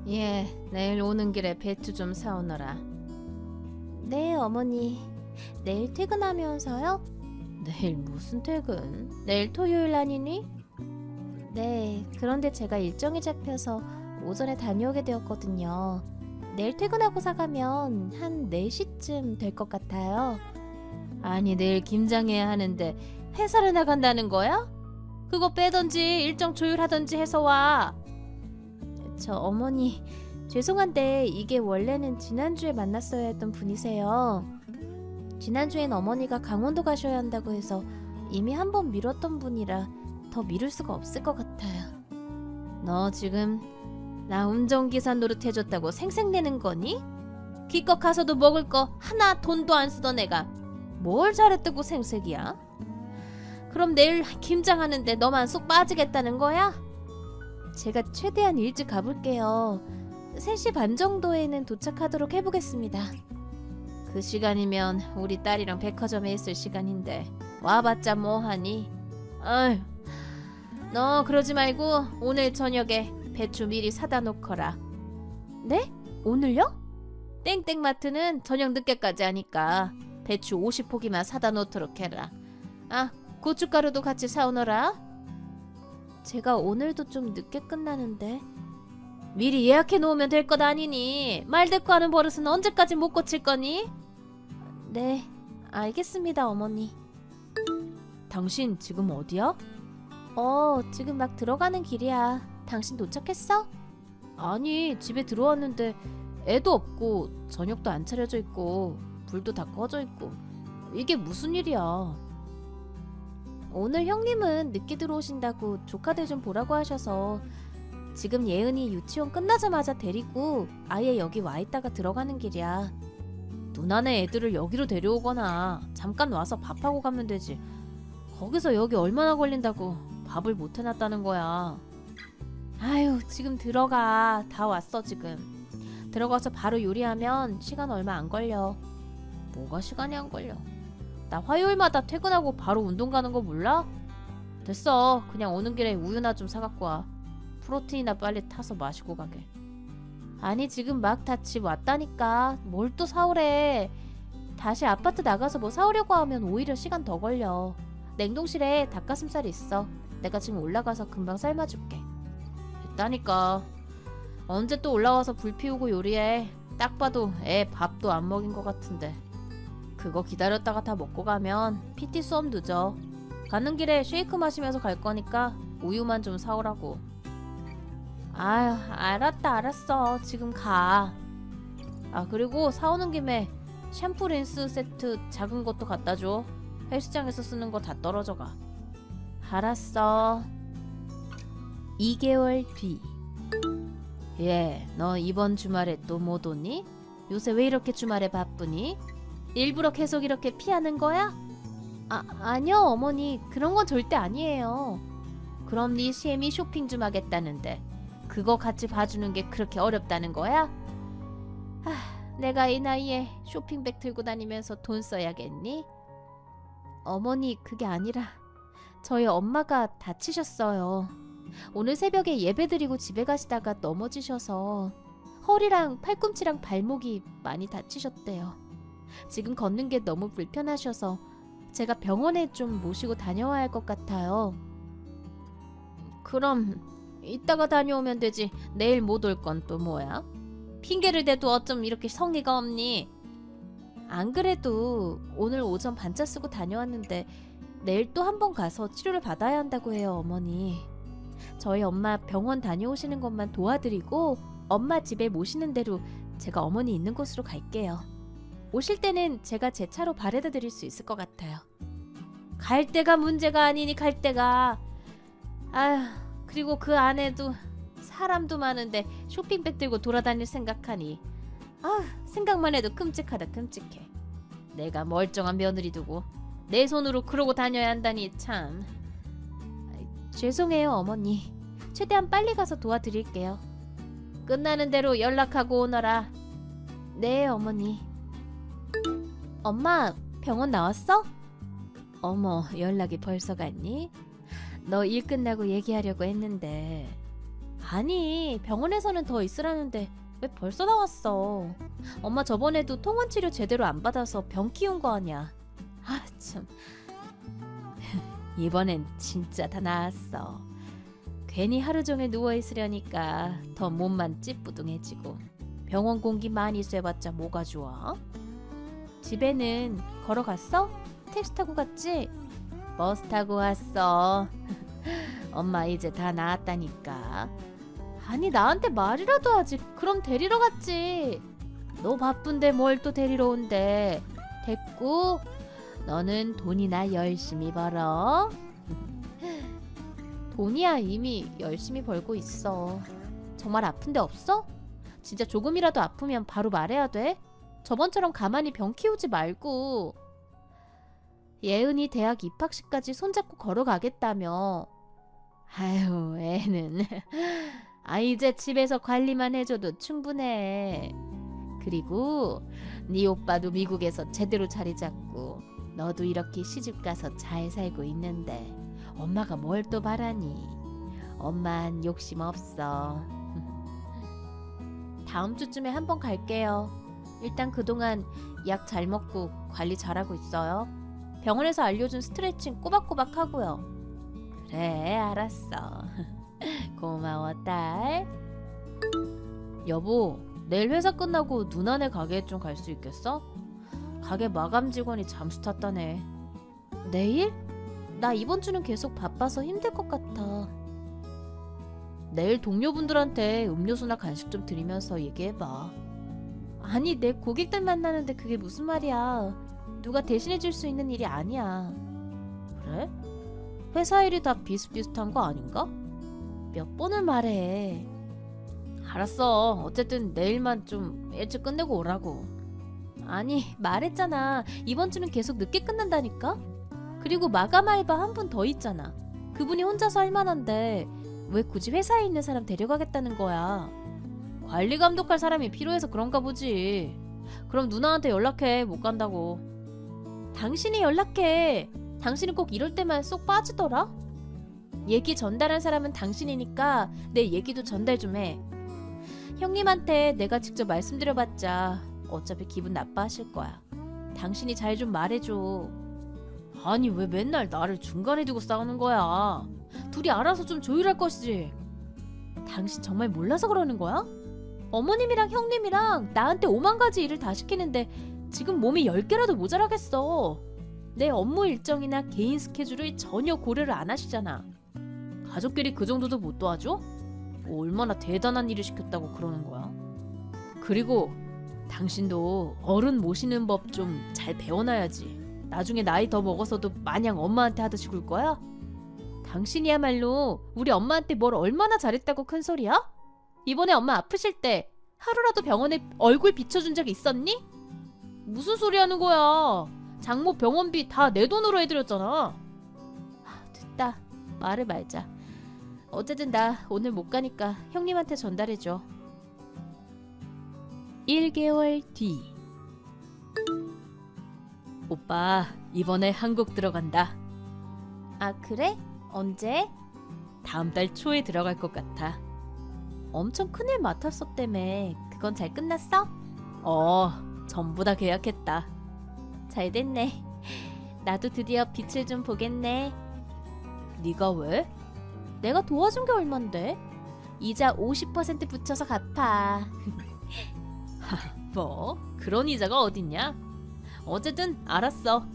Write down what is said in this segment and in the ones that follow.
예, 내일 오는 길에 배추 좀 사오너라. 네, 어머니. 내일 퇴근하면서요? 내일 무슨 퇴근? 내일 토요일 아니니? 네, 그런데 제가 일정이 잡혀서 오전에 다녀오게 되었거든요. 내일 퇴근하고 사가면 한 4시쯤 될 것 같아요. 아니 내일 김장해야 하는데 회사를 나간다는 거야? 그거 빼던지 일정 조율하던지 해서 와. 저 어머니, 죄송한데 이게 원래는 지난주에 만났어야 했던 분이세요. 지난주엔 어머니가 강원도 가셔야 한다고 해서 이미 한 번 미뤘던 분이라 더 미룰 수가 없을 것 같아요. 너 지금 나 운전기사 노릇해줬다고 생색내는 거니? 기껏 가서도 먹을 거 하나 돈도 안 쓰던 애가 뭘 잘했다고 생색이야? 그럼 내일 김장하는데 너만 쏙 빠지겠다는 거야? 제가 최대한 일찍 가볼게요. 3시 반 정도에는 도착하도록 해보겠습니다. 그 시간이면 우리 딸이랑 백화점에 있을 시간인데 와봤자 뭐하니? 아휴, 너 그러지 말고 오늘 저녁에 배추 미리 사다 놓거라. 네? 오늘요? 땡땡마트는 저녁 늦게까지 하니까 배추 50포기만 사다 놓도록 해라. 아, 고춧가루도 같이 사오너라. 제가 오늘도 좀 늦게 끝나는데. 미리 예약해 놓으면 될 것 아니니. 말대꾸 하는 버릇은 언제까지 못 고칠 거니? 네, 알겠습니다, 어머니. 당신 지금 어디야? 지금 막 들어가는 길이야. 당신 도착했어? 아니, 집에 들어왔는데 애도 없고 저녁도 안 차려져 있고 불도 다 꺼져 있고 이게 무슨 일이야? 오늘 형님은 늦게 들어오신다고 조카들 좀 보라고 하셔서 지금 예은이 유치원 끝나자마자 데리고 아예 여기 와 있다가 들어가는 길이야. 누나네 애들을 여기로 데려오거나 잠깐 와서 밥하고 가면 되지. 거기서 여기 얼마나 걸린다고 밥을 못 해놨다는 거야. 아유, 지금 들어가. 다 왔어 지금. 들어가서 바로 요리하면 시간 얼마 안 걸려. 뭐가 시간이 안 걸려? 나 화요일마다 퇴근하고 바로 운동 가는 거 몰라? 됐어. 그냥 오는 길에 우유나 좀 사갖고 와. 프로틴이나 빨리 타서 마시고 가게. 아니 지금 막 다 집 왔다니까. 뭘 또 사오래. 다시 아파트 나가서 뭐 사오려고 하면 오히려 시간 더 걸려. 냉동실에 닭가슴살 있어. 내가 지금 올라가서 금방 삶아줄게. 됐다니까. 언제 또 올라와서 불 피우고 요리해. 딱 봐도 애 밥도 안 먹인 것 같은데. 그거 기다렸다가 다 먹고 가면 PT 수업 늦어. 가는 길에 쉐이크 마시면서 갈 거니까 우유만 좀 사오라고. 아유, 알았어. 지금 가. 아, 그리고 사오는 김에 샴푸 린스 세트 작은 것도 갖다 줘. 헬스장에서 쓰는 거 다 떨어져 가. 알았어. 2개월 뒤. 예, 너 이번 주말에 또 못 오니? 요새 왜 이렇게 주말에 바쁘니? 일부러 계속 이렇게 피하는 거야? 아니요 어머니. 그런 건 절대 아니에요. 그럼 네 시애미 쇼핑 좀 하겠다는데 그거 같이 봐주는 게 그렇게 어렵다는 거야? 내가 이 나이에 쇼핑백 들고 다니면서 돈 써야겠니? 어머니, 그게 아니라 저희 엄마가 다치셨어요. 오늘 새벽에 예배드리고 집에 가시다가 넘어지셔서 허리랑 팔꿈치랑 발목이 많이 다치셨대요. 지금 걷는 게 너무 불편하셔서 제가 병원에 좀 모시고 다녀와야 할 것 같아요. 그럼 이따가 다녀오면 되지. 내일 못 올 건 또 뭐야? 핑계를 대도 어쩜 이렇게 성의가 없니? 안 그래도 오늘 오전 반차 쓰고 다녀왔는데 내일 또 한 번 가서 치료를 받아야 한다고 해요, 어머니. 저희 엄마 병원 다녀오시는 것만 도와드리고 엄마 집에 모시는 대로 제가 어머니 있는 곳으로 갈게요. 오실 때는 제가 제 차로 바래다 드릴 수 있을 것 같아요. 갈 때가 문제가 아니니 갈 때가. 아휴, 그리고 그 안에도 사람도 많은데 쇼핑백 들고 돌아다닐 생각하니 생각만 해도 끔찍하다 끔찍해. 내가 멀쩡한 며느리 두고 내 손으로 그러고 다녀야 한다니 참. 죄송해요 어머니. 최대한 빨리 가서 도와드릴게요. 끝나는 대로 연락하고 오너라. 네 어머니. 엄마, 병원 나왔어? 어머, 연락이 벌써 갔니? 너 일 끝나고 얘기하려고 했는데. 아니, 병원에서는 더 있으라는데 왜 벌써 나왔어? 엄마 저번에도 통원 치료 제대로 안 받아서 병 키운 거 아니야. 아, 참. 이번엔 진짜 다 나았어. 괜히 하루 종일 누워 있으려니까 더 몸만 찌뿌둥해지고. 병원 공기 많이 쐬봤자 뭐가 좋아? 집에는 걸어갔어? 택시 타고 갔지? 버스 타고 왔어. 엄마 이제 다 나았다니까. 아니, 나한테 말이라도 하지. 그럼 데리러 갔지. 너 바쁜데 뭘 또 데리러 온대. 됐고, 너는 돈이나 열심히 벌어. 돈이야 이미 열심히 벌고 있어. 정말 아픈 데 없어? 진짜 조금이라도 아프면 바로 말해야 돼. 저번처럼 가만히 병 키우지 말고. 예은이 대학 입학식까지 손잡고 걸어가겠다며. 아유, 애는. 아, 이제 집에서 관리만 해줘도 충분해. 그리고 네 오빠도 미국에서 제대로 자리 잡고 너도 이렇게 시집가서 잘 살고 있는데 엄마가 뭘 또 바라니. 엄만 욕심 없어. 다음 주쯤에 한번 갈게요. 일단 그동안 약 잘 먹고 관리 잘하고 있어요. 병원에서 알려준 스트레칭 꼬박꼬박 하고요. 그래, 알았어. 고마워, 딸. 여보, 내일 회사 끝나고 누나네 가게에 좀 갈 수 있겠어? 가게 마감 직원이 잠수 탔다네. 내일? 나 이번 주는 계속 바빠서 힘들 것 같아. 내일 동료분들한테 음료수나 간식 좀 드리면서 얘기해봐. 아니, 내 고객들 만나는데 그게 무슨 말이야. 누가 대신해줄 수 있는 일이 아니야. 그래? 회사 일이 다 비슷비슷한 거 아닌가? 몇 번을 말해. 알았어. 어쨌든 내일만 좀 일찍 끝내고 오라고. 아니, 말했잖아. 이번 주는 계속 늦게 끝난다니까? 그리고 마감 알바 한 분 더 있잖아. 그분이 혼자서 할 만한데 왜 굳이 회사에 있는 사람 데려가겠다는 거야? 관리 감독할 사람이 필요해서 그런가 보지. 그럼 누나한테 연락해. 못 간다고. 당신이 연락해. 당신은 꼭 이럴 때만 쏙 빠지더라? 얘기 전달한 사람은 당신이니까 내 얘기도 전달 좀 해. 형님한테 내가 직접 말씀드려봤자 어차피 기분 나빠하실 거야. 당신이 잘 좀 말해줘. 아니, 왜 맨날 나를 중간에 두고 싸우는 거야? 둘이 알아서 좀 조율할 것이지. 당신 정말 몰라서 그러는 거야? 어머님이랑 형님이랑 나한테 5만 가지 일을 다 시키는데 지금 몸이 10개라도 모자라겠어. 내 업무 일정이나 개인 스케줄을 전혀 고려를 안 하시잖아. 가족끼리 그 정도도 못 도와줘? 뭐 얼마나 대단한 일을 시켰다고 그러는 거야? 그리고 당신도 어른 모시는 법 좀 잘 배워놔야지. 나중에 나이 더 먹어서도 마냥 엄마한테 하듯이 굴 거야? 당신이야말로 우리 엄마한테 뭘 얼마나 잘했다고 큰 소리야? 이번에 엄마 아프실 때 하루라도 병원에 얼굴 비춰준 적 있었니? 무슨 소리 하는 거야? 장모 병원비 다 내 돈으로 해드렸잖아. 됐다. 말을 말자. 어쨌든 나 오늘 못 가니까 형님한테 전달해줘. 1개월 뒤. 오빠, 이번에 한국 들어간다. 아, 그래? 언제? 다음 달 초에 들어갈 것 같아. 엄청 큰일 맡았었다며. 그건 잘 끝났어? 전부 다 계약했다. 잘 됐네. 나도 드디어 빛을 좀 보겠네. 네가 왜? 내가 도와준 게 얼만데? 이자 50% 붙여서 갚아. 뭐? 그런 이자가 어딨냐? 어쨌든 알았어.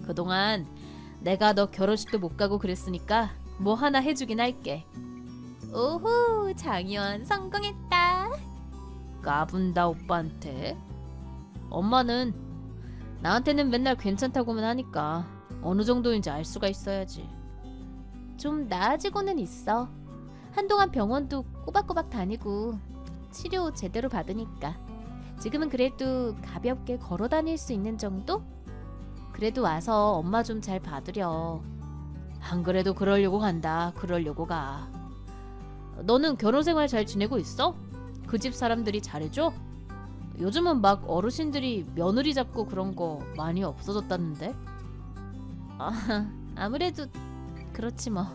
그동안 내가 너 결혼식도 못 가고 그랬으니까 뭐 하나 해주긴 할게. 오호, 장유연 성공했다. 까분다 오빠한테. 엄마는 나한테는 맨날 괜찮다고만 하니까 어느 정도인지 알 수가 있어야지. 좀 나아지고는 있어. 한동안 병원도 꼬박꼬박 다니고 치료 제대로 받으니까 지금은 그래도 가볍게 걸어 다닐 수 있는 정도? 그래도 와서 엄마 좀 잘 봐드려. 안 그래도 그러려고 간다. 그러려고 가. 너는 결혼생활 잘 지내고 있어? 그 집 사람들이 잘해줘? 요즘은 막 어르신들이 며느리 잡고 그런 거 많이 없어졌다는데? 아무래도 그렇지 뭐.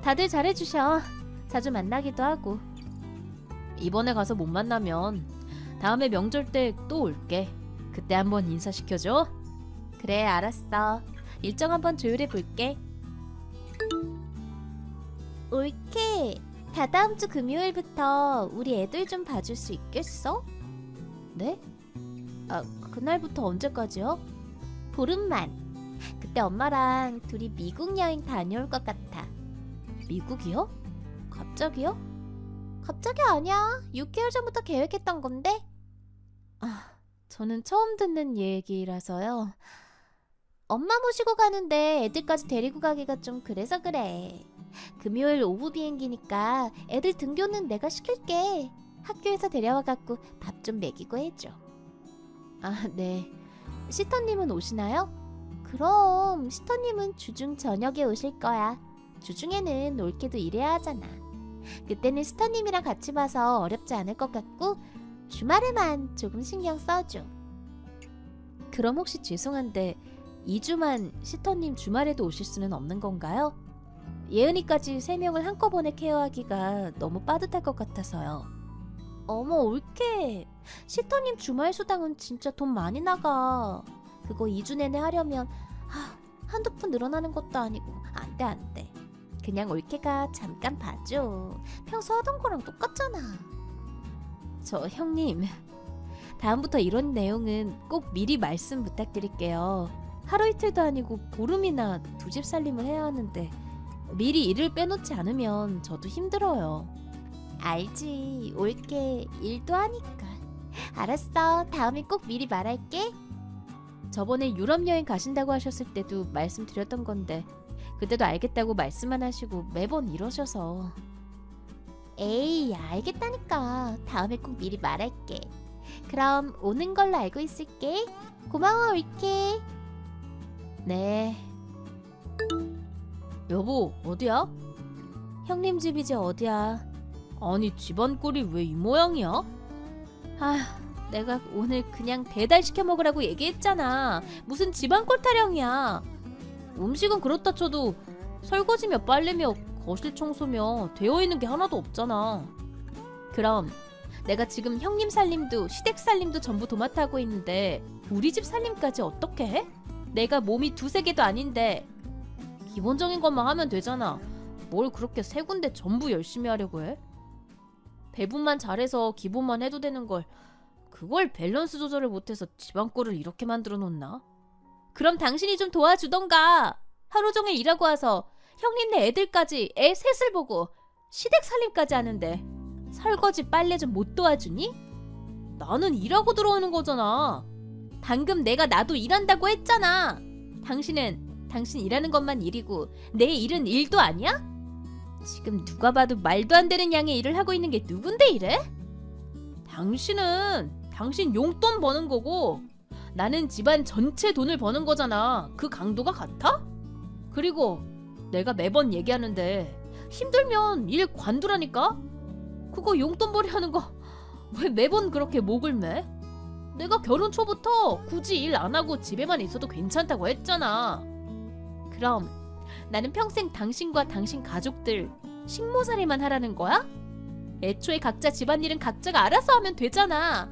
다들 잘해주셔. 자주 만나기도 하고. 이번에 가서 못 만나면 다음에 명절 때 또 올게. 그때 한번 인사시켜줘. 그래, 알았어. 일정 한번 조율해 볼게. 올케, 다다음 주 금요일부터 우리 애들 좀 봐줄 수 있겠어? 네? 아, 그날부터 언제까지요? 보름만. 그때 엄마랑 둘이 미국 여행 다녀올 것 같아. 미국이요? 갑자기요? 갑자기 아니야. 6개월 전부터 계획했던 건데. 저는 처음 듣는 얘기라서요. 엄마 모시고 가는데 애들까지 데리고 가기가 좀 그래서 그래. 금요일 오후 비행기니까 애들 등교는 내가 시킬게. 학교에서 데려와 갖고 밥 좀 먹이고 해줘. 아, 네. 시터님은 오시나요? 그럼 시터님은 주중 저녁에 오실 거야. 주중에는 올케도 일해야 하잖아. 그때는 시터님이랑 같이 봐서 어렵지 않을 것 같고 주말에만 조금 신경 써줘. 그럼 혹시 죄송한데 2주만 시터님 주말에도 오실 수는 없는 건가요? 예은이까지 3명을 한꺼번에 케어하기가 너무 빠듯할 것 같아서요. 어머 올케, 시터님 주말 수당은 진짜 돈 많이 나가. 그거 2주 내내 하려면 한두 푼 늘어나는 것도 아니고 안돼. 그냥 올케가 잠깐 봐줘. 평소 하던 거랑 똑같잖아. 저 형님, 다음부터 이런 내용은 꼭 미리 말씀 부탁드릴게요. 하루 이틀도 아니고 보름이나 두 집 살림을 해야 하는데 미리 일을 빼놓지 않으면 저도 힘들어요. 알지, 올케 일도 하니까. 알았어, 다음에 꼭 미리 말할게. 저번에 유럽 여행 가신다고 하셨을 때도 말씀드렸던 건데 그때도 알겠다고 말씀만 하시고 매번 이러셔서. 에이, 알겠다니까. 다음에 꼭 미리 말할게. 그럼 오는 걸로 알고 있을게. 고마워 올케. 네. 여보, 어디야? 형님 집이지 어디야. 아니, 집안 꼴이 왜 이 모양이야? 내가 오늘 그냥 배달시켜 먹으라고 얘기했잖아. 무슨 집안 꼴 타령이야. 음식은 그렇다 쳐도 설거지며 빨래며 거실 청소며 되어 있는 게 하나도 없잖아. 그럼 내가 지금 형님 살림도 시댁 살림도 전부 도맡아 하고 있는데 우리 집 살림까지 어떻게 해? 내가 몸이 두세 개도 아닌데. 기본적인 것만 하면 되잖아. 뭘 그렇게 세 군데 전부 열심히 하려고 해? 배분만 잘해서 기본만 해도 되는 걸 그걸 밸런스 조절을 못해서 집안꼴을 이렇게 만들어 놓나? 그럼 당신이 좀 도와주던가. 하루 종일 일하고 와서 형님네 애들까지 애 셋을 보고 시댁 살림까지 하는데 설거지 빨래 좀 못 도와주니? 나는 일하고 들어오는 거잖아. 방금 내가 나도 일한다고 했잖아. 당신은 당신 일하는 것만 일이고 내 일은 일도 아니야? 지금 누가 봐도 말도 안 되는 양의 일을 하고 있는 게 누군데 이래? 당신은 당신 용돈 버는 거고 나는 집안 전체 돈을 버는 거잖아. 그 강도가 같아? 그리고 내가 매번 얘기하는데 힘들면 일 관두라니까? 그거 용돈 벌이 하는 거 왜 매번 그렇게 목을 매? 내가 결혼 초부터 굳이 일 안 하고 집에만 있어도 괜찮다고 했잖아. 그럼 나는 평생 당신과 당신 가족들 식모살이만 하라는 거야? 애초에 각자 집안일은 각자가 알아서 하면 되잖아.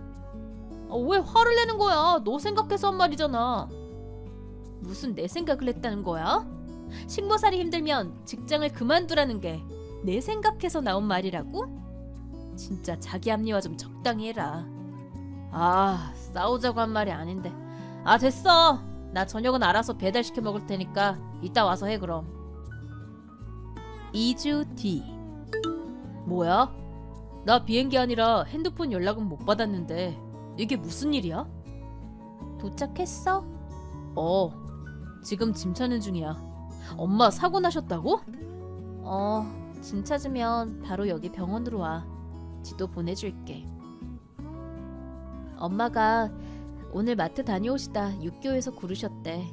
왜 화를 내는 거야? 너 생각해서 한 말이잖아. 무슨 내 생각을 했다는 거야? 식모살이 힘들면 직장을 그만두라는 게 내 생각해서 나온 말이라고? 진짜 자기 합리화 좀 적당히 해라. 싸우자고 한 말이 아닌데. 됐어. 나 저녁은 알아서 배달시켜 먹을 테니까 이따 와서 해 그럼. 2주 뒤. 뭐야? 나 비행기 아니라 핸드폰 연락은 못 받았는데 이게 무슨 일이야? 도착했어? 지금 짐 찾는 중이야. 엄마 사고 나셨다고? 짐 찾으면 바로 여기 병원으로 와. 지도 보내줄게. 엄마가 오늘 마트 다녀오시다 육교에서 구르셨대.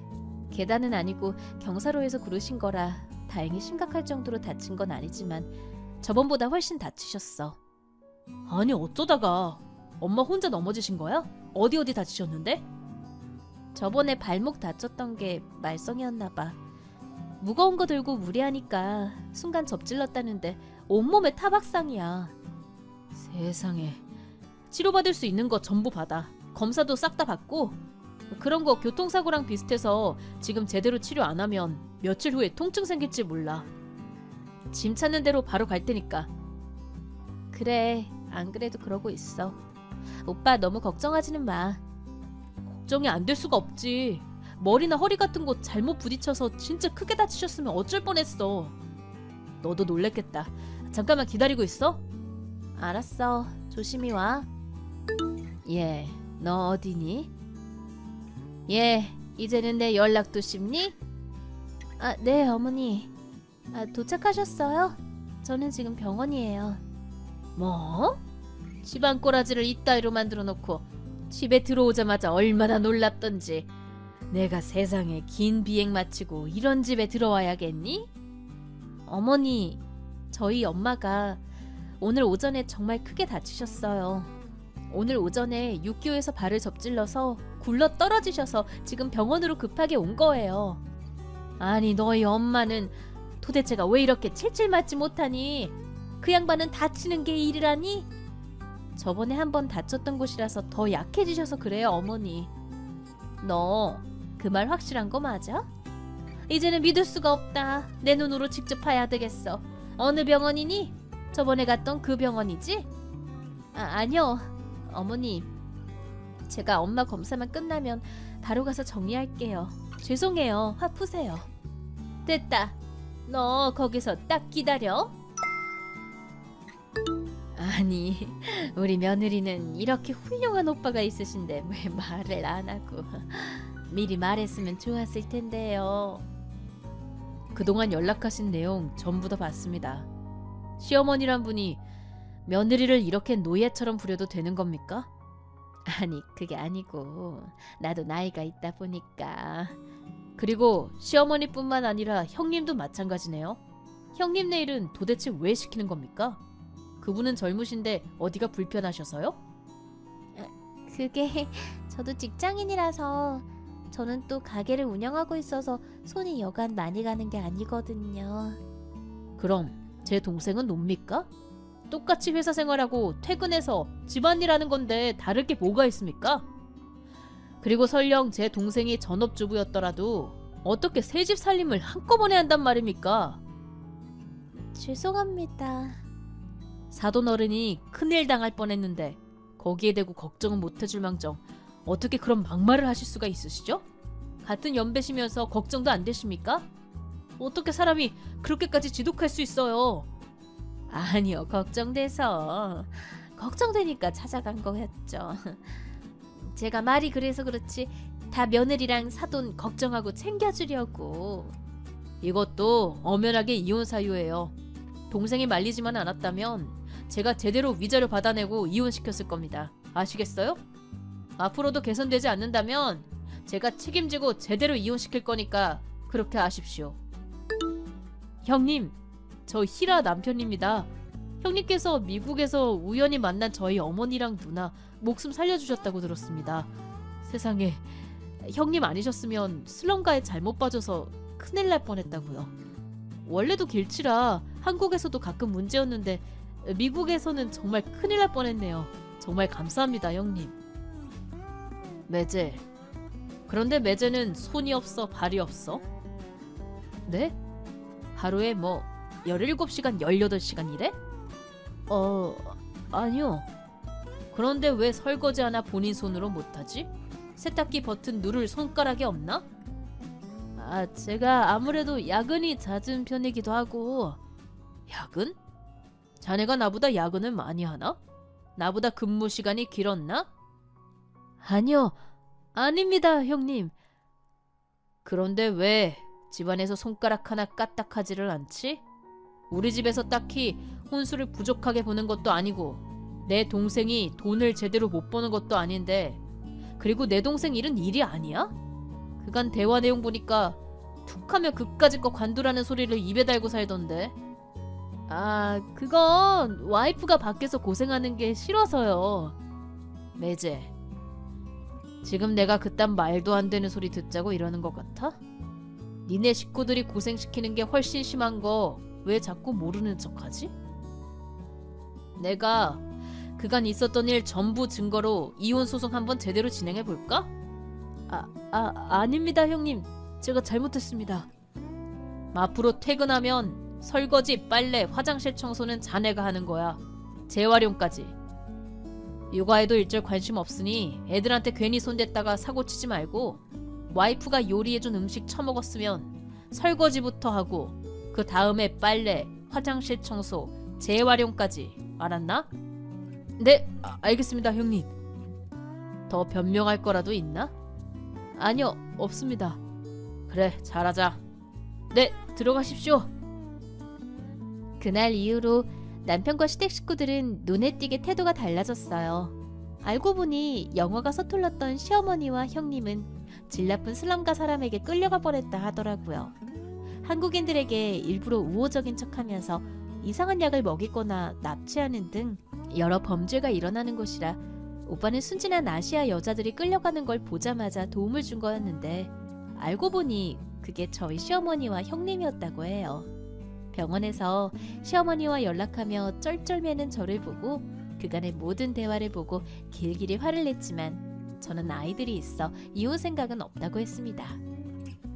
계단은 아니고 경사로에서 구르신 거라 다행히 심각할 정도로 다친 건 아니지만 저번보다 훨씬 다치셨어. 아니 어쩌다가 엄마 혼자 넘어지신 거야? 어디 다치셨는데? 저번에 발목 다쳤던 게 말썽이었나 봐. 무거운 거 들고 무리하니까 순간 접질렀다는데 온몸에 타박상이야. 세상에. 치료받을 수 있는 거 전부 받아. 검사도 싹 다 받고. 그런 거 교통사고랑 비슷해서 지금 제대로 치료 안 하면 며칠 후에 통증 생길지 몰라. 짐 찾는 대로 바로 갈 테니까. 그래, 안 그래도 그러고 있어. 오빠 너무 걱정하지는 마. 걱정이 안 될 수가 없지. 머리나 허리 같은 곳 잘못 부딪혀서 진짜 크게 다치셨으면 어쩔 뻔했어. 너도 놀랬겠다. 잠깐만 기다리고 있어. 알았어, 조심히 와. 예, 너 어디니? 예, 이제는 내 연락도 쉽니? 아, 네, 어머니. 아, 도착하셨어요? 저는 지금 병원이에요. 뭐? 집안 꼬라지를 이따위로 만들어 놓고 집에 들어오자마자 얼마나 놀랍던지. 내가 세상에 긴 비행 마치고 이런 집에 들어와야겠니? 어머니, 저희 엄마가 오늘 오전에 정말 크게 다치셨어요. 오늘 오전에 육교에서 발을 접질러서 굴러 떨어지셔서 지금 병원으로 급하게 온 거예요. 아니 너희 엄마는 도대체가 왜 이렇게 칠칠 맞지 못하니? 그 양반은 다치는 게 일이라니? 저번에 한번 다쳤던 곳이라서 더 약해지셔서 그래요, 어머니. 너 그 말 확실한 거 맞아? 이제는 믿을 수가 없다. 내 눈으로 직접 봐야 되겠어. 어느 병원이니? 저번에 갔던 그 병원이지? 아니요, 어머니. 제가 엄마 검사만 끝나면 바로 가서 정리할게요. 죄송해요, 화 푸세요. 됐다. 너 거기서 딱 기다려. 아니, 우리 며느리는 이렇게 훌륭한 오빠가 있으신데 왜 말을 안 하고. 미리 말했으면 좋았을 텐데요. 그동안 연락하신 내용 전부 다 봤습니다. 시어머니란 분이 며느리를 이렇게 노예처럼 부려도 되는 겁니까? 아니, 그게 아니고 나도 나이가 있다 보니까. 그리고 시어머니뿐만 아니라 형님도 마찬가지네요. 형님 내일은 도대체 왜 시키는 겁니까? 그분은 젊으신데 어디가 불편하셔서요? 그게 저도 직장인이라서 저는 또 가게를 운영하고 있어서 손이 여간 많이 가는 게 아니거든요. 그럼 제 동생은 놉니까? 똑같이 회사 생활하고 퇴근해서 집안일 하는 건데 다를 게 뭐가 있습니까? 그리고 설령 제 동생이 전업주부였더라도 어떻게 새 집 살림을 한꺼번에 한단 말입니까? 죄송합니다. 사돈 어른이 큰일 당할 뻔했는데 거기에 대고 걱정은 못해줄 망정 어떻게 그런 막말을 하실 수가 있으시죠? 같은 연배시면서 걱정도 안 되십니까? 어떻게 사람이 그렇게까지 지독할 수 있어요? 아니요, 걱정되니까 찾아간 거였죠. 제가 말이 그래서 그렇지 다 며느리랑 사돈 걱정하고 챙겨주려고. 이것도 엄연하게 이혼 사유예요. 동생이 말리지만 않았다면 제가 제대로 위자료 받아내고 이혼시켰을 겁니다. 아시겠어요? 앞으로도 개선되지 않는다면 제가 책임지고 제대로 이혼시킬 거니까 그렇게 아십시오. 형님, 저 희라 남편입니다. 형님께서 미국에서 우연히 만난 저희 어머니랑 누나 목숨 살려주셨다고 들었습니다. 세상에, 형님 아니셨으면 슬럼가에 잘못 빠져서 큰일 날 뻔했다고요. 원래도 길치라 한국에서도 가끔 문제였는데 미국에서는 정말 큰일 날 뻔했네요. 정말 감사합니다, 형님. 매제. 그런데 매제는 손이 없어 발이 없어? 네? 하루에 뭐 17시간 18시간 일해? 아니요. 그런데 왜 설거지 하나 본인 손으로 못하지? 세탁기 버튼 누를 손가락이 없나? 제가 아무래도 야근이 잦은 편이기도 하고. 야근? 자네가 나보다 야근을 많이 하나? 나보다 근무 시간이 길었나? 아니요. 아닙니다, 형님. 그런데 왜 집안에서 손가락 하나 까딱하지를 않지? 우리 집에서 딱히 혼수를 부족하게 보는 것도 아니고 내 동생이 돈을 제대로 못 버는 것도 아닌데, 그리고 내 동생 일은 일이 아니야? 그간 대화 내용 보니까 툭하면 그까짓 거 관두라는 소리를 입에 달고 살던데. 그건 와이프가 밖에서 고생하는 게 싫어서요. 매제, 지금 내가 그딴 말도 안 되는 소리 듣자고 이러는 것 같아? 니네 식구들이 고생시키는 게 훨씬 심한 거 왜 자꾸 모르는 척하지? 내가 그간 있었던 일 전부 증거로 이혼 소송 한번 제대로 진행해 볼까? 아닙니다, 형님. 제가 잘못했습니다. 앞으로 퇴근하면 설거지, 빨래, 화장실 청소는 자네가 하는 거야. 재활용까지. 육아에도 일절 관심 없으니 애들한테 괜히 손댔다가 사고치지 말고 와이프가 요리해준 음식 처먹었으면 설거지부터 하고 그 다음에 빨래, 화장실 청소, 재활용까지. 알았나? 네, 알겠습니다, 형님. 더 변명할 거라도 있나? 아니요, 없습니다. 그래, 잘하자. 네, 들어가십시오. 그날 이후로 남편과 시댁 식구들은 눈에 띄게 태도가 달라졌어요. 알고 보니 영어가 서툴렀던 시어머니와 형님은 질 나쁜 슬럼가 사람에게 끌려가 버렸다 하더라고요. 한국인들에게 일부러 우호적인 척하면서 이상한 약을 먹이거나 납치하는 등 여러 범죄가 일어나는 곳이라 오빠는 순진한 아시아 여자들이 끌려가는 걸 보자마자 도움을 준 거였는데 알고 보니 그게 저희 시어머니와 형님이었다고 해요. 병원에서 시어머니와 연락하며 쩔쩔매는 저를 보고 그간의 모든 대화를 보고 길길이 화를 냈지만 저는 아이들이 있어 이혼 생각은 없다고 했습니다.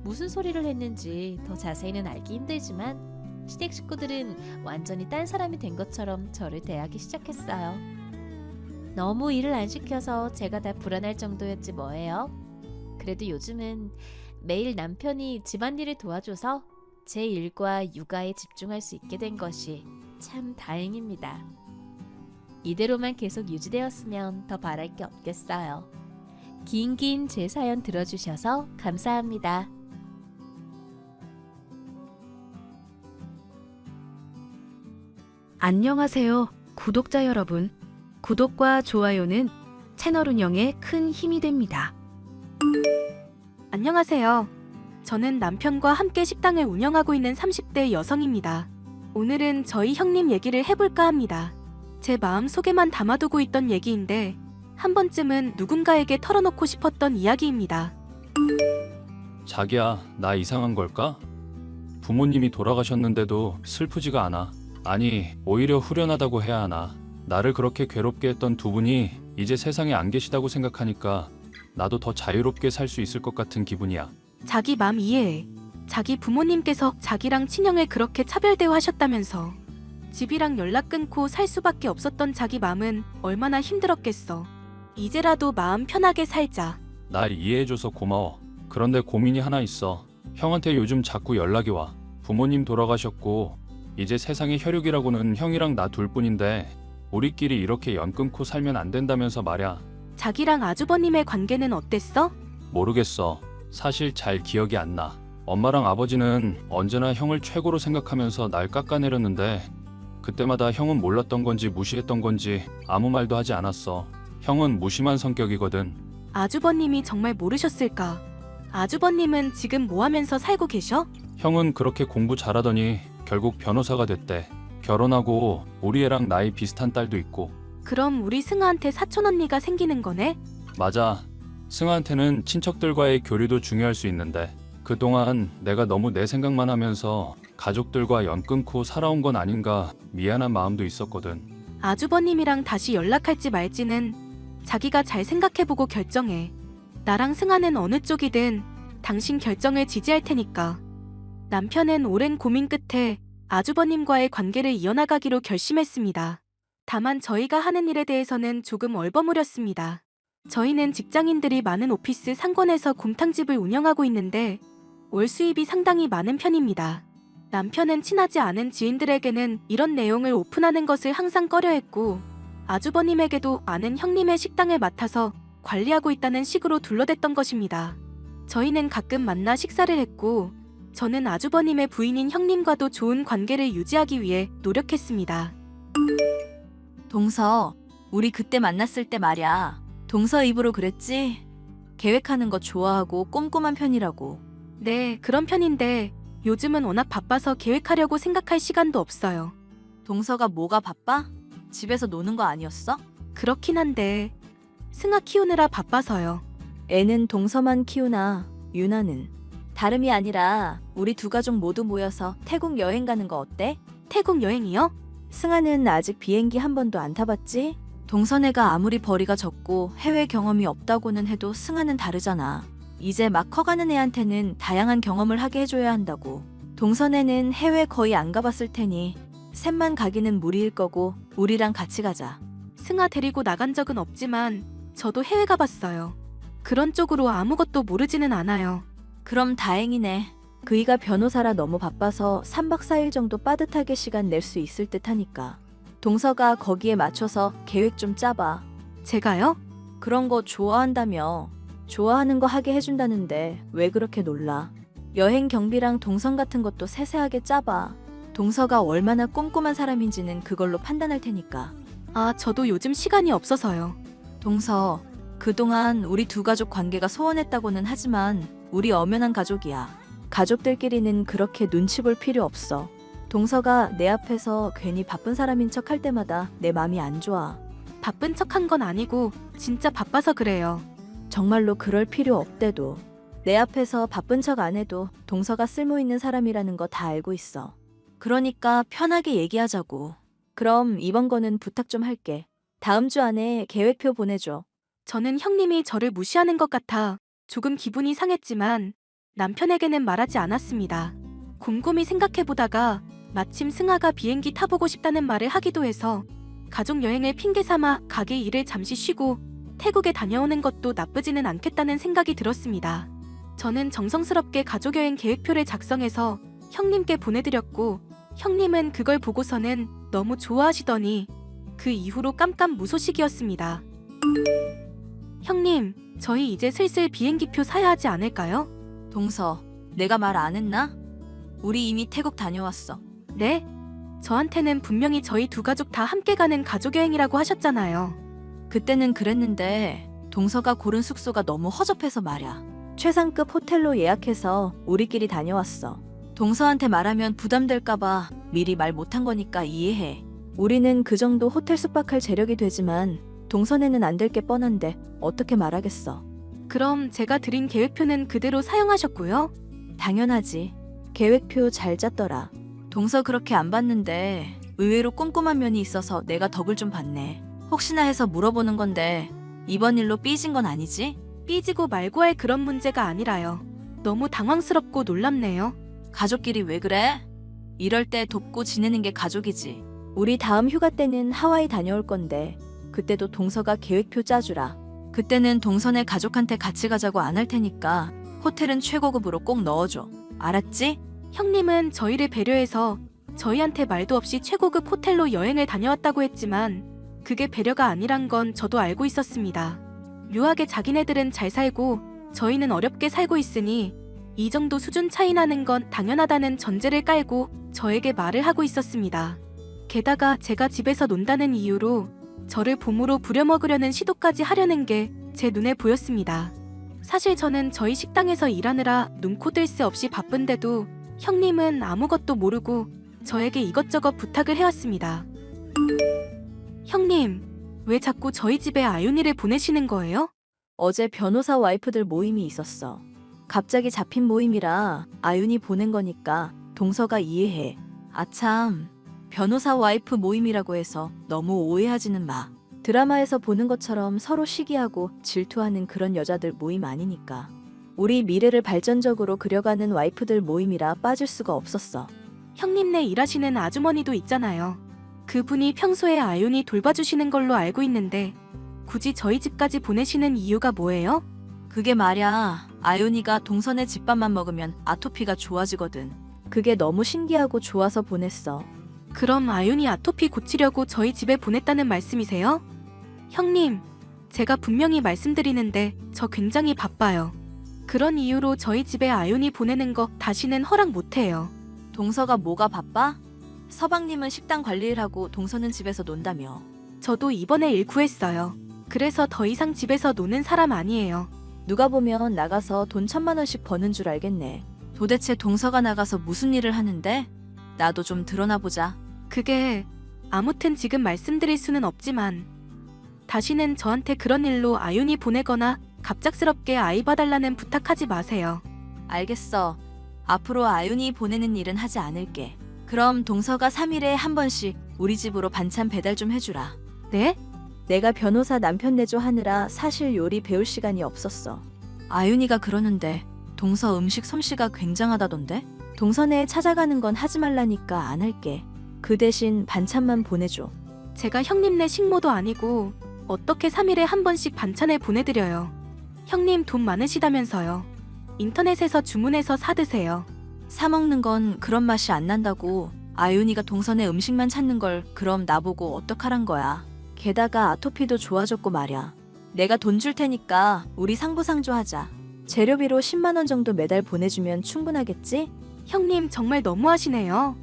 무슨 소리를 했는지 더 자세히는 알기 힘들지만 시댁 식구들은 완전히 딴 사람이 된 것처럼 저를 대하기 시작했어요. 너무 일을 안 시켜서 제가 다 불안할 정도였지 뭐예요. 그래도 요즘은 매일 남편이 집안일을 도와줘서 제 일과 육아에 집중할 수 있게 된 것이 참 다행입니다. 이대로만 계속 유지되었으면 더 바랄 게 없겠어요. 긴 제 사연 들어주셔서 감사합니다. 안녕하세요, 구독자 여러분. 구독과 좋아요는 채널 운영에 큰 힘이 됩니다. 안녕하세요. 저는 남편과 함께 식당을 운영하고 있는 30대 여성입니다. 오늘은 저희 형님 얘기를 해볼까 합니다. 제 마음속에만 담아두고 있던 얘기인데 한 번쯤은 누군가에게 털어놓고 싶었던 이야기입니다. 자기야, 나 이상한 걸까? 부모님이 돌아가셨는데도 슬프지가 않아. 아니, 오히려 후련하다고 해야 하나. 나를 그렇게 괴롭게 했던 두 분이 이제 세상에 안 계시다고 생각하니까 나도 더 자유롭게 살 수 있을 것 같은 기분이야. 자기 맘 이해해. 자기 부모님께서 자기랑 친형을 그렇게 차별 대우하셨다면서 집이랑 연락 끊고 살 수밖에 없었던 자기 맘은 얼마나 힘들었겠어. 이제라도 마음 편하게 살자. 날 이해해줘서 고마워. 그런데 고민이 하나 있어. 형한테 요즘 자꾸 연락이 와. 부모님 돌아가셨고 이제 세상에 혈육이라고는 형이랑 나 둘뿐인데 우리끼리 이렇게 연 끊고 살면 안 된다면서 말야. 자기랑 아주버님의 관계는 어땠어? 모르겠어. 사실 잘 기억이 안 나. 엄마랑 아버지는 언제나 형을 최고로 생각하면서 날 깎아내렸는데 그때마다 형은 몰랐던 건지 무시했던 건지 아무 말도 하지 않았어. 형은 무심한 성격이거든. 아주버님이 정말 모르셨을까? 아주버님은 지금 뭐 하면서 살고 계셔? 형은 그렇게 공부 잘하더니 결국 변호사가 됐대. 결혼하고 우리 애랑 나이 비슷한 딸도 있고. 그럼 우리 승아한테 사촌 언니가 생기는 거네? 맞아. 승아한테는 친척들과의 교류도 중요할 수 있는데 그동안 내가 너무 내 생각만 하면서 가족들과 연 끊고 살아온 건 아닌가 미안한 마음도 있었거든. 아주버님이랑 다시 연락할지 말지는 자기가 잘 생각해보고 결정해. 나랑 승아는 어느 쪽이든 당신 결정을 지지할 테니까. 남편은 오랜 고민 끝에 아주버님과의 관계를 이어나가기로 결심했습니다. 다만 저희가 하는 일에 대해서는 조금 얼버무렸습니다. 저희는 직장인들이 많은 오피스 상권에서 곰탕집을 운영하고 있는데 월 수입이 상당히 많은 편입니다. 남편은 친하지 않은 지인들에게는 이런 내용을 오픈하는 것을 항상 꺼려했고 아주버님에게도 아는 형님의 식당을 맡아서 관리하고 있다는 식으로 둘러댔던 것입니다. 저희는 가끔 만나 식사를 했고 저는 아주버님의 부인인 형님과도 좋은 관계를 유지하기 위해 노력했습니다. 동서, 우리 그때 만났을 때 말야. 동서 입으로 그랬지? 계획하는 거 좋아하고 꼼꼼한 편이라고. 네, 그런 편인데 요즘은 워낙 바빠서 계획하려고 생각할 시간도 없어요. 동서가 뭐가 바빠? 집에서 노는 거 아니었어? 그렇긴 한데 승아 키우느라 바빠서요. 애는 동서만 키우나 유나는? 다름이 아니라 우리 두 가족 모두 모여서 태국 여행 가는 거 어때? 태국 여행이요? 승아는 아직 비행기 한 번도 안 타봤지? 동선애가 아무리 벌이가 적고 해외 경험이 없다고는 해도 승아는 다르잖아. 이제 막 커가는 애한테는 다양한 경험을 하게 해줘야 한다고. 동선애는 해외 거의 안 가봤을 테니 셋만 가기는 무리일 거고 우리랑 같이 가자. 승아 데리고 나간 적은 없지만 저도 해외 가봤어요. 그런 쪽으로 아무것도 모르지는 않아요. 그럼 다행이네. 그이가 변호사라 너무 바빠서 3박 4일 정도 빠듯하게 시간 낼 수 있을 듯 하니까. 동서가 거기에 맞춰서 계획 좀 짜봐. 제가요? 그런 거 좋아한다며. 좋아하는 거 하게 해준다는데 왜 그렇게 놀라? 여행 경비랑 동선 같은 것도 세세하게 짜봐. 동서가 얼마나 꼼꼼한 사람인지는 그걸로 판단할 테니까. 아, 저도 요즘 시간이 없어서요. 동서, 그동안 우리 두 가족 관계가 소원했다고는 하지만 우리 엄연한 가족이야. 가족들끼리는 그렇게 눈치 볼 필요 없어. 동서가 내 앞에서 괜히 바쁜 사람인 척 할 때마다 내 맘이 안 좋아. 바쁜 척한 건 아니고 진짜 바빠서 그래요. 정말로 그럴 필요 없대도. 내 앞에서 바쁜 척 안 해도 동서가 쓸모 있는 사람이라는 거 다 알고 있어. 그러니까 편하게 얘기하자고. 그럼 이번 거는 부탁 좀 할게. 다음 주 안에 계획표 보내줘. 저는 형님이 저를 무시하는 것 같아 조금 기분이 상했지만 남편에게는 말하지 않았습니다. 곰곰이 생각해보다가 마침 승아가 비행기 타보고 싶다는 말을 하기도 해서 가족 여행을 핑계 삼아 가게 일을 잠시 쉬고 태국에 다녀오는 것도 나쁘지는 않겠다는 생각이 들었습니다. 저는 정성스럽게 가족여행 계획표를 작성해서 형님께 보내드렸고 형님은 그걸 보고서는 너무 좋아하시더니 그 이후로 깜깜무소식이었습니다. 형님, 저희 이제 슬슬 비행기표 사야 하지 않을까요? 동서, 내가 말 안 했나? 우리 이미 태국 다녀왔어. 네? 저한테는 분명히 저희 두 가족 다 함께 가는 가족여행이라고 하셨잖아요. 그때는 그랬는데 동서가 고른 숙소가 너무 허접해서 말야. 최상급 호텔로 예약해서 우리끼리 다녀왔어. 동서한테 말하면 부담될까봐 미리 말 못한 거니까 이해해. 우리는 그 정도 호텔 숙박할 재력이 되지만 동선에는 안 될 게 뻔한데 어떻게 말하겠어. 그럼 제가 드린 계획표는 그대로 사용하셨고요? 당연하지. 계획표 잘 짰더라. 동서 그렇게 안 봤는데 의외로 꼼꼼한 면이 있어서 내가 덕을 좀 봤네. 혹시나 해서 물어보는 건데 이번 일로 삐진 건 아니지? 삐지고 말고 할 그런 문제가 아니라요. 너무 당황스럽고 놀랍네요. 가족끼리 왜 그래? 이럴 때 돕고 지내는 게 가족이지. 우리 다음 휴가 때는 하와이 다녀올 건데 그때도 동서가 계획표 짜주라. 그때는 동선의 가족한테 같이 가자고 안 할 테니까 호텔은 최고급으로 꼭 넣어줘. 알았지? 형님은 저희를 배려해서 저희한테 말도 없이 최고급 호텔로 여행을 다녀왔다고 했지만 그게 배려가 아니란 건 저도 알고 있었습니다. 묘하게 자기네들은 잘 살고 저희는 어렵게 살고 있으니 이 정도 수준 차이 나는 건 당연하다는 전제를 깔고 저에게 말을 하고 있었습니다. 게다가 제가 집에서 논다는 이유로 저를 봄으로 부려먹으려는 시도까지 하려는 게 제 눈에 보였습니다. 사실 저는 저희 식당에서 일하느라 눈코 뜰 새 없이 바쁜데도 형님은 아무것도 모르고 저에게 이것저것 부탁을 해왔습니다. 형님, 왜 자꾸 저희 집에 아윤이를 보내시는 거예요? 어제 변호사 와이프들 모임이 있었어. 갑자기 잡힌 모임이라 아윤이 보낸 거니까 동서가 이해해. 아참, 변호사 와이프 모임이라고 해서 너무 오해하지는 마. 드라마에서 보는 것처럼 서로 시기하고 질투하는 그런 여자들 모임 아니니까. 우리 미래를 발전적으로 그려가는 와이프들 모임이라 빠질 수가 없었어. 형님네 일하시는 아주머니도 있잖아요. 그분이 평소에 아윤이 돌봐주시는 걸로 알고 있는데 굳이 저희 집까지 보내시는 이유가 뭐예요? 그게 말야, 아윤이가 동선의 집밥만 먹으면 아토피가 좋아지거든. 그게 너무 신기하고 좋아서 보냈어. 그럼 아윤이 아토피 고치려고 저희 집에 보냈다는 말씀이세요? 형님, 제가 분명히 말씀드리는데 저 굉장히 바빠요. 그런 이유로 저희 집에 아윤이 보내는 거 다시는 허락 못해요. 동서가 뭐가 바빠? 서방님은 식당 관리를 하고 동서는 집에서 논다며. 저도 이번에 일 구했어요. 그래서 더 이상 집에서 노는 사람 아니에요. 누가 보면 나가서 돈 1,000만 원씩 버는 줄 알겠네. 도대체 동서가 나가서 무슨 일을 하는데? 나도 좀 드러나 보자. 그게 아무튼 지금 말씀드릴 수는 없지만 다시는 저한테 그런 일로 아윤이 보내거나 갑작스럽게 아이 봐달라는 부탁하지 마세요. 알겠어. 앞으로 아윤이 보내는 일은 하지 않을게. 그럼 동서가 3일에 한 번씩 우리 집으로 반찬 배달 좀 해주라. 네? 내가 변호사 남편 내조 하느라 사실 요리 배울 시간이 없었어. 아윤이가 그러는데 동서 음식 솜씨가 굉장하다던데? 동서네 찾아가는 건 하지 말라니까 안 할게. 그 대신 반찬만 보내줘. 제가 형님네 식모도 아니고 어떻게 3일에 한 번씩 반찬을 보내드려요. 형님 돈 많으시다면서요. 인터넷에서 주문해서 사드세요. 사 먹는 건 그런 맛이 안 난다고. 아윤이가 동선의 음식만 찾는 걸 그럼 나보고 어떡하란 거야. 게다가 아토피도 좋아졌고 말야. 내가 돈 줄 테니까 우리 상부상조하자. 재료비로 10만 원 정도 매달 보내주면 충분하겠지? 형님 정말 너무하시네요.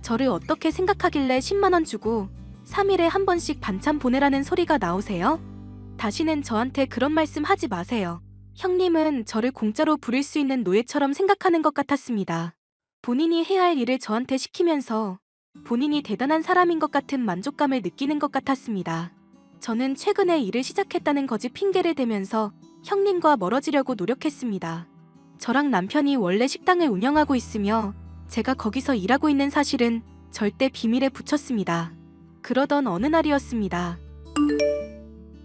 저를 어떻게 생각하길래 10만 원 주고 3일에 한 번씩 반찬 보내라는 소리가 나오세요? 다시는 저한테 그런 말씀 하지 마세요. 형님은 저를 공짜로 부릴 수 있는 노예처럼 생각하는 것 같았습니다. 본인이 해야 할 일을 저한테 시키면서 본인이 대단한 사람인 것 같은 만족감을 느끼는 것 같았습니다. 저는 최근에 일을 시작했다는 거짓 핑계를 대면서 형님과 멀어지려고 노력했습니다. 저랑 남편이 원래 식당을 운영하고 있으며 제가 거기서 일하고 있는 사실은 절대 비밀에 붙였습니다. 그러던 어느 날이었습니다.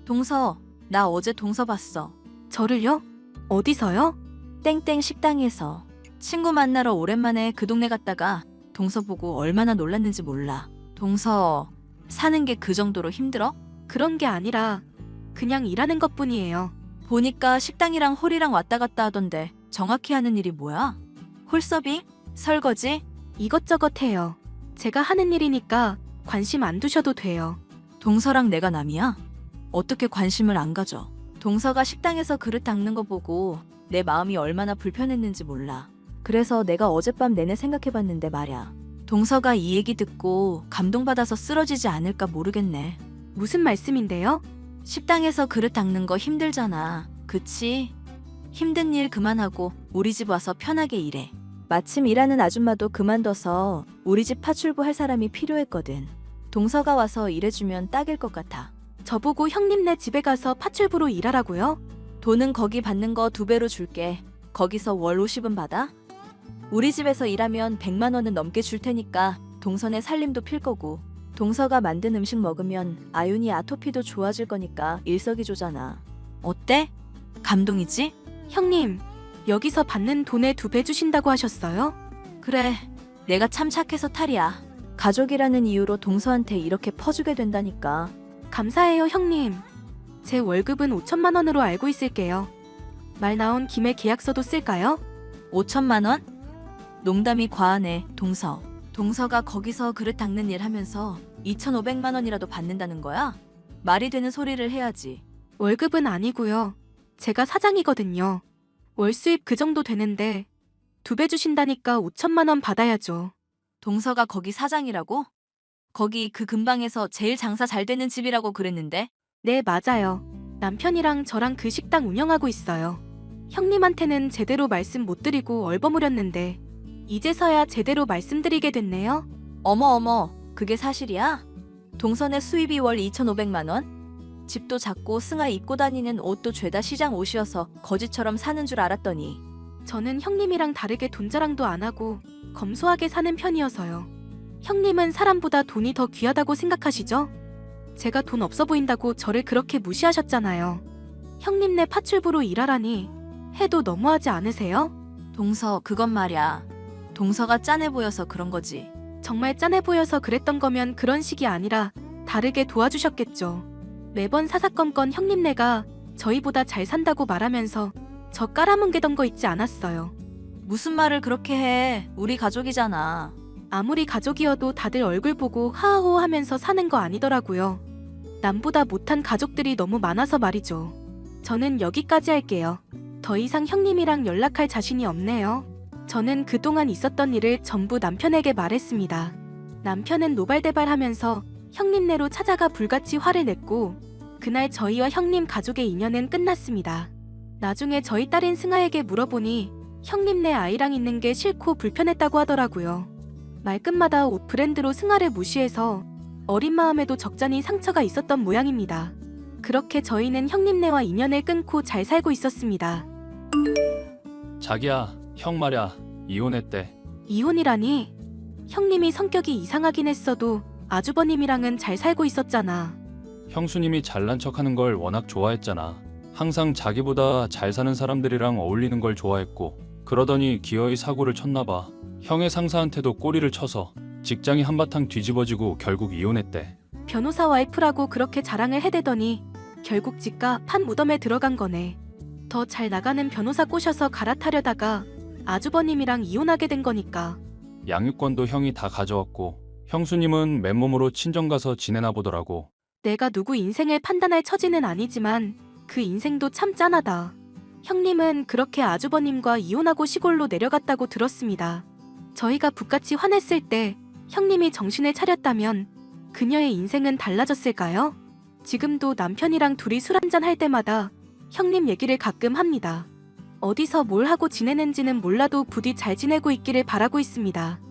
동서, 나 어제 동서 봤어. 저를요? 어디서요? 땡땡 식당에서. 친구 만나러 오랜만에 그 동네 갔다가 동서 보고 얼마나 놀랐는지 몰라. 동서, 사는 게 그 정도로 힘들어? 그런 게 아니라 그냥 일하는 것뿐이에요. 보니까 식당이랑 홀이랑 왔다 갔다 하던데 정확히 하는 일이 뭐야? 홀서빙? 설거지? 이것저것 해요. 제가 하는 일이니까 관심 안 두셔도 돼요. 동서랑 내가 남이야? 어떻게 관심을 안 가져? 동서가 식당에서 그릇 닦는 거 보고 내 마음이 얼마나 불편했는지 몰라. 그래서 내가 어젯밤 내내 생각해봤는데 말야. 동서가 이 얘기 듣고 감동받아서 쓰러지지 않을까 모르겠네. 무슨 말씀인데요? 식당에서 그릇 닦는 거 힘들잖아. 그치? 힘든 일 그만하고 우리 집 와서 편하게 일해. 마침 일하는 아줌마도 그만둬서 우리 집 파출부 할 사람이 필요했거든. 동서가 와서 일해주면 딱일 것 같아. 저보고 형님네 집에 가서 파출부로 일하라고요? 돈은 거기 받는 거 2배로 줄게. 거기서 월 50은 받아? 우리 집에서 일하면 100만 원은 넘게 줄 테니까 동선의 살림도 필 거고. 동서가 만든 음식 먹으면 아윤이 아토피도 좋아질 거니까 일석이조잖아. 어때? 감동이지? 형님, 여기서 받는 돈의 2배 주신다고 하셨어요? 그래, 내가 참 착해서 탈이야. 가족이라는 이유로 동서한테 이렇게 퍼주게 된다니까. 감사해요, 형님. 제 월급은 5천만 원으로 알고 있을게요. 말 나온 김에 계약서도 쓸까요? 5천만 원? 농담이 과하네, 동서. 동서가 거기서 그릇 닦는 일 하면서 2,500만 원이라도 받는다는 거야? 말이 되는 소리를 해야지. 월급은 아니고요. 제가 사장이거든요. 월 수입 그 정도 되는데 2배 주신다니까 5천만 원 받아야죠. 동서가 거기 사장이라고? 거기 그 근방에서 제일 장사 잘 되는 집이라고 그랬는데? 네, 맞아요. 남편이랑 저랑 그 식당 운영하고 있어요. 형님한테는 제대로 말씀 못 드리고 얼버무렸는데 이제서야 제대로 말씀드리게 됐네요. 어머, 그게 사실이야? 동선의 수입이 월 2,500만 원? 집도 작고 승아 입고 다니는 옷도 죄다 시장 옷이어서 거지처럼 사는 줄 알았더니. 저는 형님이랑 다르게 돈 자랑도 안 하고 검소하게 사는 편이어서요. 형님은 사람보다 돈이 더 귀하다고 생각하시죠? 제가 돈 없어 보인다고 저를 그렇게 무시하셨잖아요. 형님네 파출부로 일하라니 해도 너무하지 않으세요? 동서, 그건 말이야. 동서가 짠해 보여서 그런 거지. 정말 짠해 보여서 그랬던 거면 그런 식이 아니라 다르게 도와주셨겠죠. 매번 사사건건 형님네가 저희보다 잘 산다고 말하면서 저 깔아뭉개던 거 있지 않았어요. 무슨 말을 그렇게 해. 우리 가족이잖아. 아무리 가족이어도 다들 얼굴 보고 하하호 하면서 사는 거 아니더라고요. 남보다 못한 가족들이 너무 많아서 말이죠. 저는 여기까지 할게요. 더 이상 형님이랑 연락할 자신이 없네요. 저는 그동안 있었던 일을 전부 남편에게 말했습니다. 남편은 노발대발하면서 형님네로 찾아가 불같이 화를 냈고 그날 저희와 형님 가족의 인연은 끝났습니다. 나중에 저희 딸인 승아에게 물어보니 형님네 아이랑 있는 게 싫고 불편했다고 하더라고요. 말끝마다 옷 브랜드로 승아를 무시해서 어린 마음에도 적잖이 상처가 있었던 모양입니다. 그렇게 저희는 형님네와 인연을 끊고 잘 살고 있었습니다. 자기야, 형 말야, 이혼했대. 형수님이 잘난 척하는 걸 워낙 좋아했잖아. 항상 자기보다 잘 사는 사람들이랑 어울리는 걸 좋아했고, 그러더니 기어이 사고를 쳤나 봐. 형의 상사한테도 꼬리를 쳐서 직장이 한바탕 뒤집어지고 결국 이혼했대. 변호사 와이프라고 그렇게 자랑을 해대더니 결국 지가 판 무덤에 들어간 거네. 더 잘 나가는 변호사 꼬셔서 갈아타려다가 아주버님이랑 이혼하게 된 거니까. 양육권도 형이 다 가져왔고, 형수님은 맨몸으로 친정 가서 지내나 보더라고. 내가 누구 인생을 판단할 처지는 아니지만 그 인생도 참 짠하다. 형님은 그렇게 아주버님과 이혼하고 시골로 내려갔다고 들었습니다. 저희가 북같이 화냈을 때 형님이 정신을 차렸다면 그녀의 인생은 달라졌을까요? 지금도 남편이랑 둘이 술 한잔 할 때마다 형님 얘기를 가끔 합니다. 어디서 뭘 하고 지내는지는 몰라도 부디 잘 지내고 있기를 바라고 있습니다.